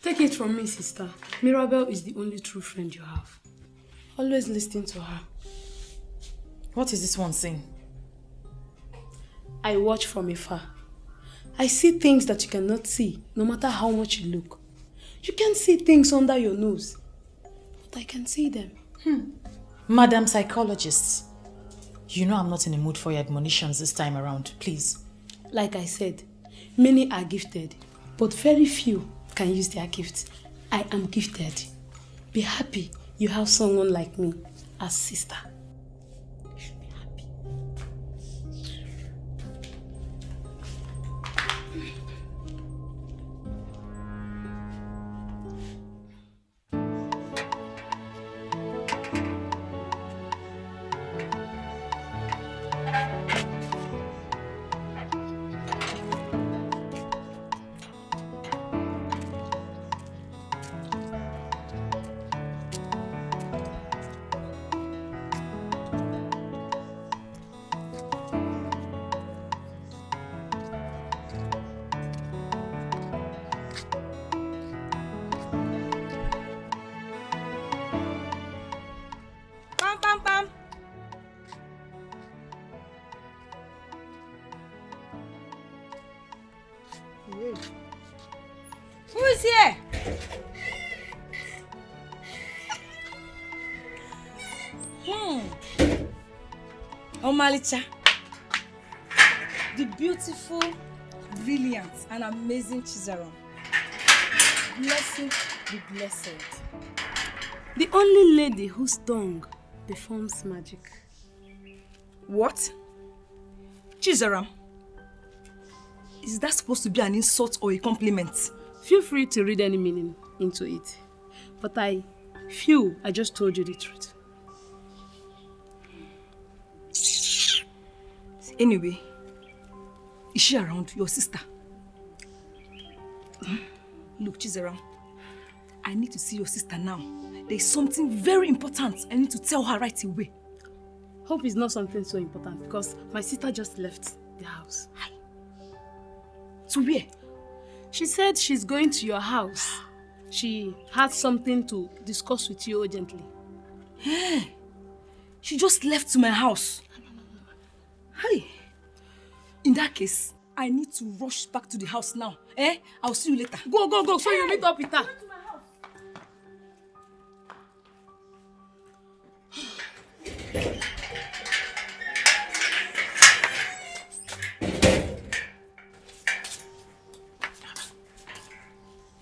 Speaker 7: Take it from me, sister. Mirabel is the only true friend you have. Always listen to her.
Speaker 1: What is this one saying?
Speaker 7: I watch from afar. I see things that you cannot see, no matter how much you look. You can see things under your nose, but I can see them.
Speaker 1: Madam Psychologist, you know I'm not in the mood for your admonitions this time around, please.
Speaker 7: Like I said, many are gifted, but very few can use their gifts. I am gifted. Be happy you have someone like me as sister.
Speaker 8: Who is here? Omalicha. The beautiful, brilliant, and amazing Chizaram. Blessed be blessed.
Speaker 5: The only lady whose tongue performs magic.
Speaker 8: What? Chizaram? Is that supposed to be an insult or a compliment?
Speaker 5: Feel free to read any meaning into it. But I feel I just told you the truth.
Speaker 8: Anyway, is she around, your sister? Look, Chizaram, I need to see your sister now. There is something very important I need to tell her right away.
Speaker 5: Hope it's not something so important because my sister just left the house.
Speaker 8: Hi. To where?
Speaker 5: She said she's going to your house. She had something to discuss with you urgently.
Speaker 8: Hey, she just left to my house. Hey, in that case, I need to rush back to the house now. I'll see you later.
Speaker 5: Go, so you meet up with her.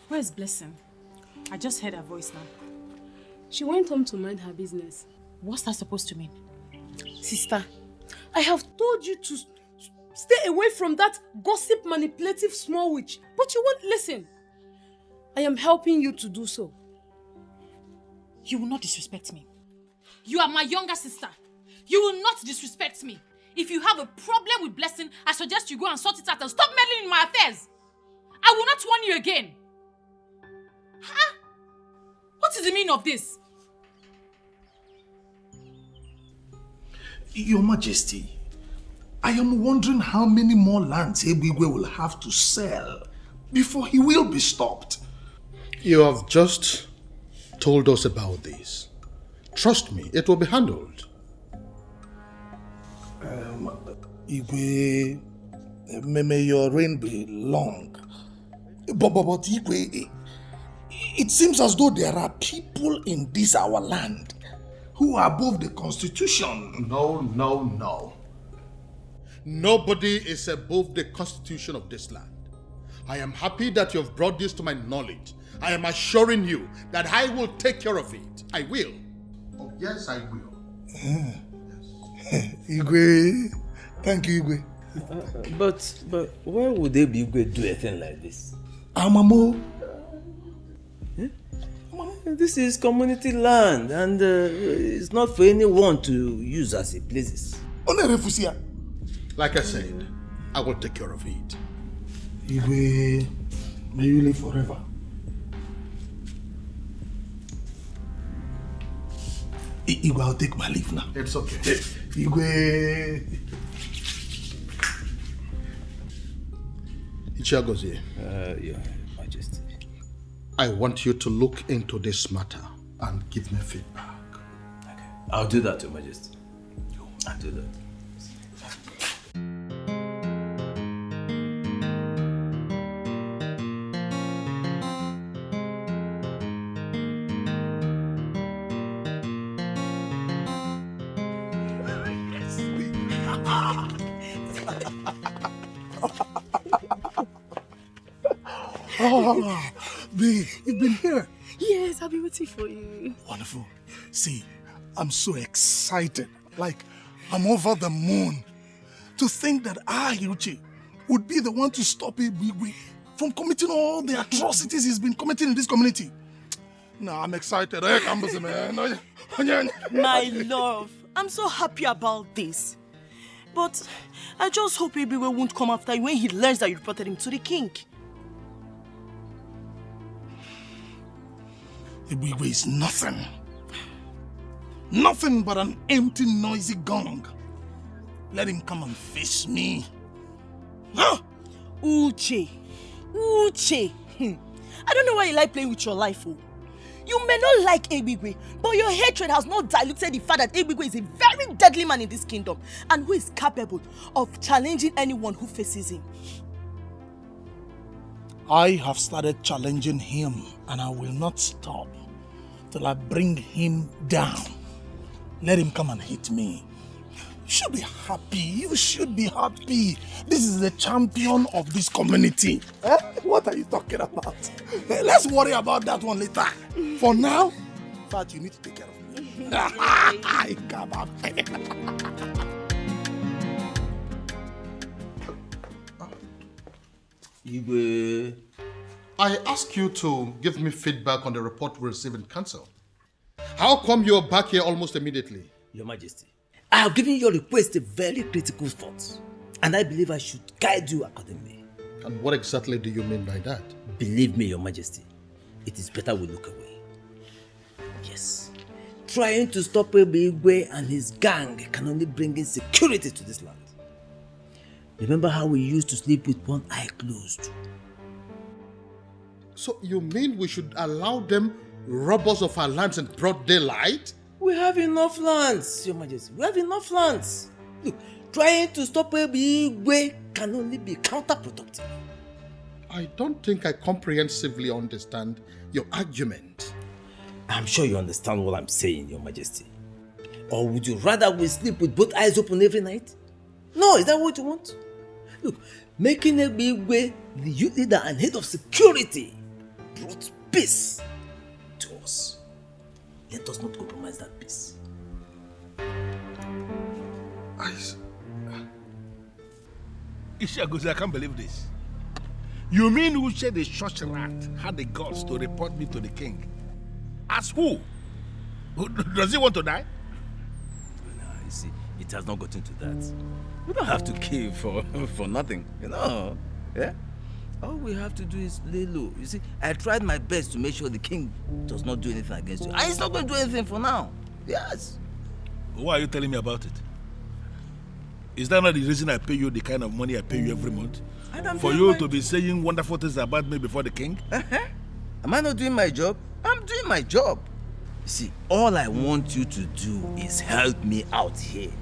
Speaker 11: Where's Blessing? I just heard her voice now.
Speaker 5: She went home to mind her business.
Speaker 11: What's that supposed to mean?
Speaker 5: Sister, I have told you to stay away from that gossip manipulative small witch, but you won't listen. I am helping you to do so.
Speaker 1: You will not disrespect me. You are my younger sister. You will not disrespect me. If you have a problem with Blessing, I suggest you go and sort it out and stop meddling in my affairs. I will not warn you again. Huh? What is the meaning of this?
Speaker 4: Your Majesty, I am wondering how many more lands Ebigwe will have to sell before he will be stopped.
Speaker 12: You have just told us about this. Trust me, it will be handled.
Speaker 4: Igwe, may your reign be long. But Igwe, it seems as though there are people in this our land who are above the constitution.
Speaker 12: No. Nobody is above the constitution of this land. I am happy that you have brought this to my knowledge. I am assuring you that I will take care of it. I will. Oh, yes, I will.
Speaker 4: Igwe, thank you, Igwe.
Speaker 16: But why would they be Igwe do a thing like this?
Speaker 4: Amamo.
Speaker 16: This is community land and it's not for anyone to use as it pleases.
Speaker 12: Like I said, I will take care of it.
Speaker 4: Igwe, may you live forever. Igwe, I'll take my leave now.
Speaker 12: It's okay.
Speaker 4: Igwe.
Speaker 12: Ichiagozie.
Speaker 16: Your Majesty.
Speaker 12: I want you to look into this matter and give me feedback.
Speaker 16: Okay. I'll do that, Your Majesty. I'll do that.
Speaker 4: Oh, babe, you've been here.
Speaker 5: Yes, I've been waiting for you.
Speaker 4: Wonderful. See, I'm so excited. Like, I'm over the moon. To think that Yuchi would be the one to stop Ibigwe from committing all the atrocities he's been committing in this community. Nah, I'm excited.
Speaker 10: My love, I'm so happy about this. But I just hope Ibigwe won't come after you when he learns that you reported him to the king.
Speaker 4: Ibigwe is nothing. Nothing but an empty, noisy gong. Let him come and face me. Huh?
Speaker 10: Uche. I don't know why you like playing with your life, oh. You may not like Ibigwe, but your hatred has not diluted the fact that Ibigwe is a very deadly man in this kingdom and who is capable of challenging anyone who faces him.
Speaker 4: I have started challenging him, and I will not stop till I bring him down. Let him come and hit me. You should be happy. You should be happy. This is the champion of this community. What are you talking about? Let's worry about that one later. For now, in fact, you need to take care of me. Come on.
Speaker 17: I ask you to give me feedback on the report we received in council. How come you're back here almost immediately?
Speaker 16: Your Majesty, I have given your request a very critical thought, and I believe I should guide you accordingly.
Speaker 17: And what exactly do you mean by that?
Speaker 16: Believe me, Your Majesty, it is better we look away. Yes, trying to stop Igwe and his gang can only bring insecurity to this land. Remember how we used to sleep with one eye closed?
Speaker 17: So you mean we should allow them rob us of our lands in broad daylight?
Speaker 16: We have enough lands, Your Majesty. We have enough lands. Look, trying to stop Igwe can only be counterproductive.
Speaker 17: I don't think I comprehensively understand your argument.
Speaker 16: I'm sure you understand what I'm saying, Your Majesty. Or would you rather we sleep with both eyes open every night? No, is that what you want? Look, making Igwe the youth leader and head of security brought peace to us. Let us not compromise that peace.
Speaker 12: Ishagozi, I can't believe this. You mean Uche the church rat had the guts to report me to the king? As who? Does he want to die?
Speaker 16: No, you see, it has not gotten to that. We don't have to kill for nothing, you know. Yeah? All we have to do is lay low. You see, I tried my best to make sure the king does not do anything against you. And he's not going to do anything for now. Yes.
Speaker 12: Why are you telling me about it? Is that not the reason I pay you the kind of money I pay you every month? For you to be saying wonderful things about me before the king?
Speaker 16: Am I not doing my job? I'm doing my job. You see, all I want you to do is help me out here.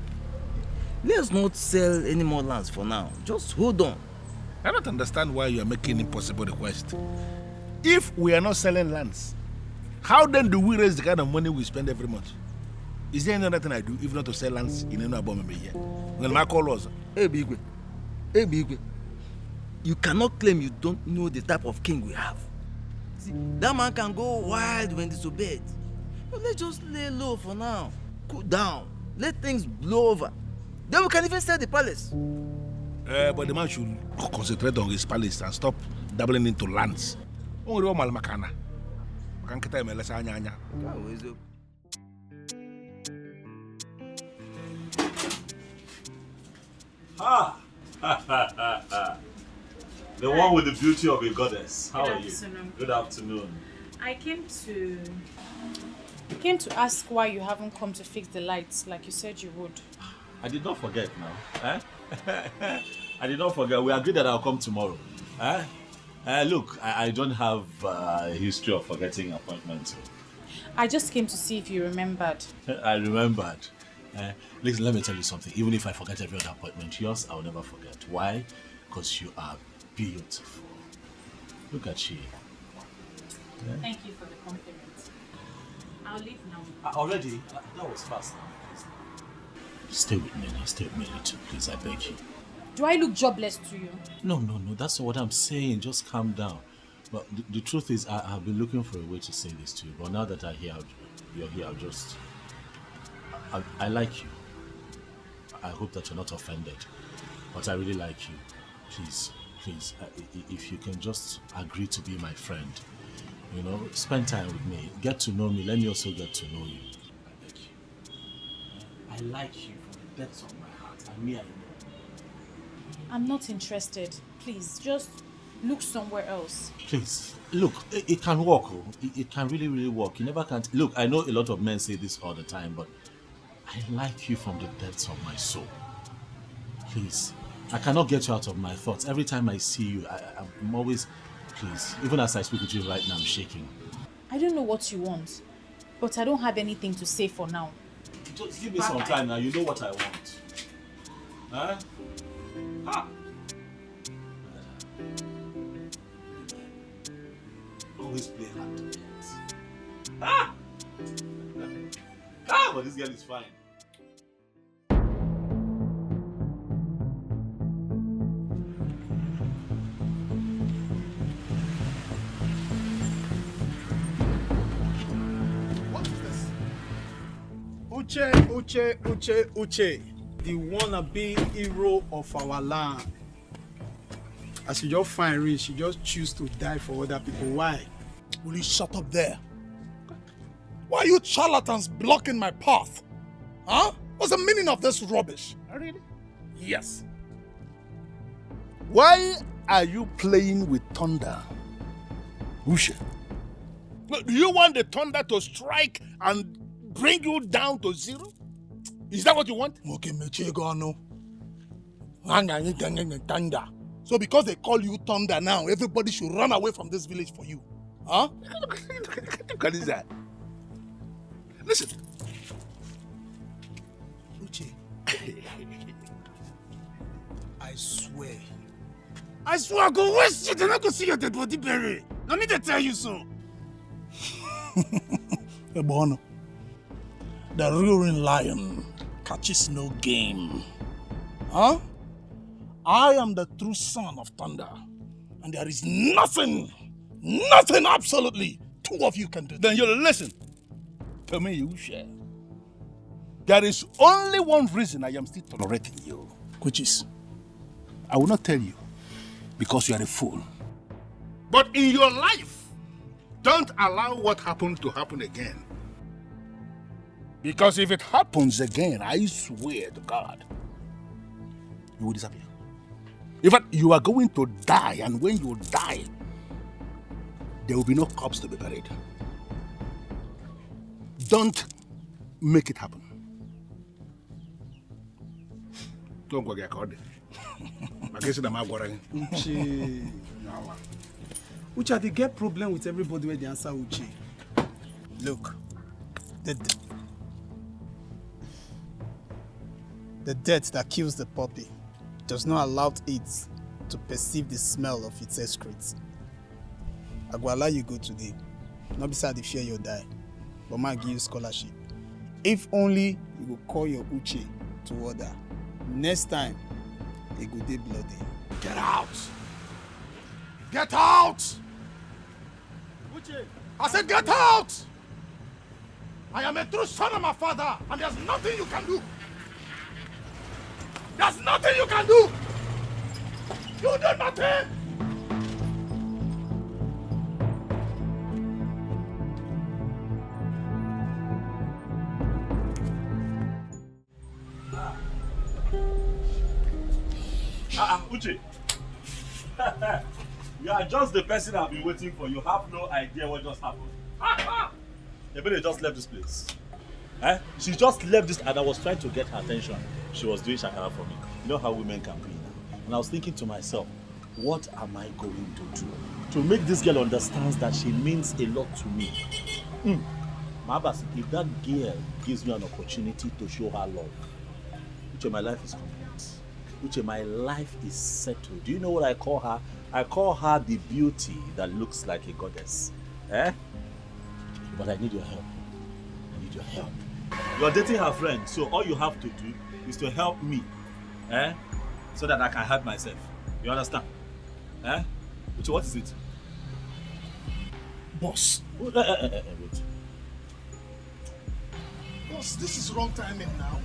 Speaker 16: Let's not sell any more lands for now. Just hold on.
Speaker 12: I don't understand why you are making impossible request. If we are not selling lands, how then do we raise the kind of money we spend every month? Is there any other thing I do if not to sell lands in any above me here? When my call was,
Speaker 16: Hey Bigwe, you cannot claim you don't know the type of king we have. See, that man can go wild when disobeyed. But let's just lay low for now. Cool down. Let things blow over. Then we can even sell the palace.
Speaker 12: But the man should concentrate on his palace and stop dabbling into lands. Only one malmakana.
Speaker 3: The one with the beauty of a goddess. How
Speaker 11: Good
Speaker 3: are you?
Speaker 11: afternoon.
Speaker 3: Good afternoon.
Speaker 11: I came to ask why you haven't come to fix the lights like you said you would.
Speaker 3: I did not forget now. I did not forget. We agreed that I'll come tomorrow. Look, I don't have a history of forgetting appointments.
Speaker 11: I just came to see if you remembered.
Speaker 3: I remembered. Listen, let me tell you something. Even if I forget every other appointment, yours I'll never forget. Why? Because you are beautiful. Look at you. Yeah?
Speaker 11: Thank you for the compliment. I'll leave now.
Speaker 3: Already? That was fast. Stay with me now. Stay with me a little, please. I beg you.
Speaker 11: Do I look jobless to you?
Speaker 3: No. That's not what I'm saying. Just calm down. But the truth is, I've been looking for a way to say this to you. But now that you're here, I'll just... I like you. I hope that you're not offended. But I really like you. Please, if you can just agree to be my friend. You know, spend time with me. Get to know me. Let me also get to know you. I beg you. I like you from the depths of my heart. I know.
Speaker 11: I'm not interested. Please, just look somewhere else.
Speaker 3: Please, look, it can work. It can really, really work. You never can't. Look, I know a lot of men say this all the time, but I like you from the depths of my soul. Please, I cannot get you out of my thoughts. Every time I see you, I'm always... Please, even as I speak with you right now, I'm shaking.
Speaker 11: I don't know what you want, but I don't have anything to say for now.
Speaker 3: Just give me some time now. You know what I want. Huh? Ha! play hard to get. Ah! Ah, but this girl is fine.
Speaker 14: What is this? Uche, the wannabe hero of our land. As you just find rich, she just choose to die for other people. Why?
Speaker 4: Will you shut up there? Why are you charlatans blocking my path? Huh? What's the meaning of this rubbish?
Speaker 12: Really?
Speaker 4: Yes.
Speaker 12: Why are you playing with thunder? Uche. Do you want the thunder to strike and bring you down to zero? Is that what you want?
Speaker 4: Okay, Mechegano. Thunder. So because they call you Thunder now, everybody should run away from this village for you. Huh?
Speaker 12: Look at this. Listen.
Speaker 4: Uche. I swear I go waste you. They're not going to see your dead body buried. Let me tell you so. Ebono. The roaring lion catches no game. Huh? I am the true son of thunder. And there is nothing, absolutely, two of you can do.
Speaker 12: Then you listen to me, Uche. There is only one reason I am still tolerating you.
Speaker 4: Which is?
Speaker 12: I will not tell you, because you are a fool. But in your life, don't allow what happened to happen again. Because if it happens again, I swear to God, you will disappear. In fact, you are going to die, and when you die, there will be no corpse to be buried. Don't make it happen. Don't go get caught.
Speaker 14: Uche, they get problem with everybody where they answer Uche. Look, the death that kills the puppy does not allow it to perceive the smell of its excrete. I go allow you go today. Not beside the fear you'll die, but might give you scholarship. If only you will call your Uche to order. Next time, it will be bloody.
Speaker 4: Get out! Get out!
Speaker 14: Uche!
Speaker 4: I said get out! I am a true son of my father, and there's nothing you can do. There's nothing you can do! You do nothing!
Speaker 3: Uche. You are just the person I've been waiting for. You have no idea what just happened. Ebele just left this place. She just left this, and I was trying to get her attention. She was doing shakara for me. You know how women can be now. And I was thinking to myself, what am I going to do to make this girl understand that she means a lot to me? Mabas, if that girl gives me an opportunity to show her love, Uche, my life is complete. Uche, my life is settled. Do you know what I call her? I call her the beauty that looks like a goddess. But I need your help. I need your help. You're dating her friend, so all you have to do is to help me, so that I can help myself. You understand? Uche, what is it?
Speaker 4: Boss.
Speaker 3: Wait.
Speaker 4: Boss, this is wrong timing now.